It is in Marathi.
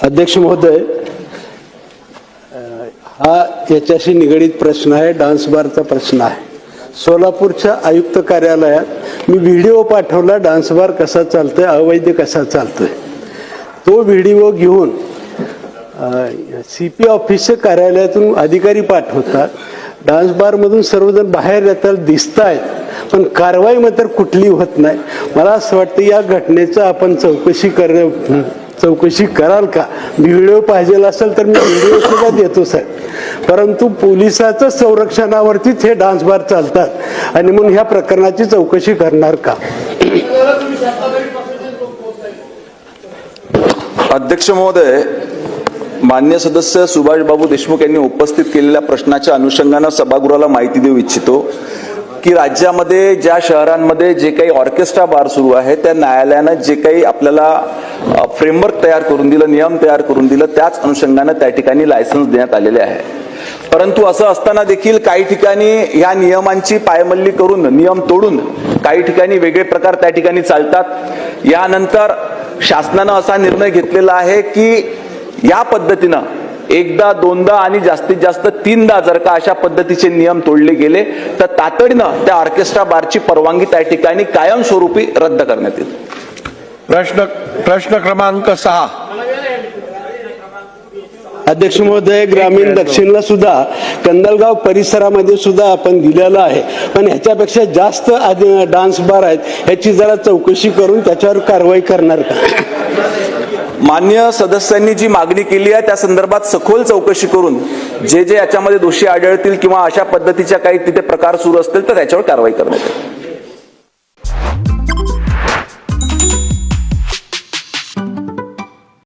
अध्यक्ष महोदय, हा याच्याशी निगडित प्रश्न आहे, डान्स बारचा प्रश्न आहे। सोलापूरच्या आयुक्त कार्यालयात मी व्हिडिओ पाठवला, डान्स बार कसा चालतोय, अवैध कसा चालतोय। तो व्हिडिओ घेऊन सीपी ऑफिसच्या कार्यालयातून अधिकारी पाठवतात, डान्स बार मधून सर्वजण बाहेर येतात, दिसतायत, पण कारवाई मात्र कुठली होत नाही। मला असं वाटतं या घटनेचं आपण चौकशी कराल का? व्हिडिओ पाहिजे असेल तर मी व्हिडिओ सुद्धा देतो साहेब, परंतु पोलिसाचं संरक्षणावरतीच हे डान्स बार चालतात आणि म्हणून ह्या प्रकरणाची चौकशी करणार का? अध्यक्ष महोदय, मान्य सदस्य सुभाष बाबू देशमुख यांनी उपस्थित केलेल्या प्रश्नाच्या अनुषंगाने सभागृहाला माहिती देऊ इच्छितो की राज्यामध्ये ज्या शहरांमध्ये जे काही ऑर्केस्ट्रा बार सुरू आहे त्या न्यायालयाने जे काही आपल्याला फ्रेमवर्क तयार करून दिलं, नियम तयार करून दिलं, त्याच अनुषंगाने त्या ठिकाणी लायसन्स देण्यात आलेले आहे। परंतु असं असताना देखील काही ठिकाणी या नियमांची पायमल्ली करून, नियम तोडून काही ठिकाणी वेगळे प्रकार त्या ठिकाणी चालतात। यानंतर शासनाने असा निर्णय घेतलेला आहे की या पद्धतीनं एकदा, दोनदा आणि जास्तीत जास्त तीनदा जर का अशा पद्धतीचे नियम तोडले गेले तर तातडीनं त्या ऑर्केस्ट्रा बारची परवानगी त्या ठिकाणी कायमस्वरूपी रद्द करण्यात येईल। प्रश्न क्रमांक 6। अध्यक्ष महोदय, ग्रामीण दक्षिणला सुद्धा कंदलगाव परिसरामध्ये सुद्धा आपण दिलेलं आहे, पण ह्याच्यापेक्षा जास्त डान्स बार आहेत, ह्याची जरा चौकशी करून त्याच्यावर कारवाई करणार का? मान्य सदस्यांनी जी मागणी केली आहे त्या संदर्भात सखोल चौकशी करून जे याच्यामध्ये दोषी आढळतील किंवा अशा पद्धतीच्या काही तिथे प्रकार सुरू असतील तर त्याच्यावर कारवाई करण्यात येईल।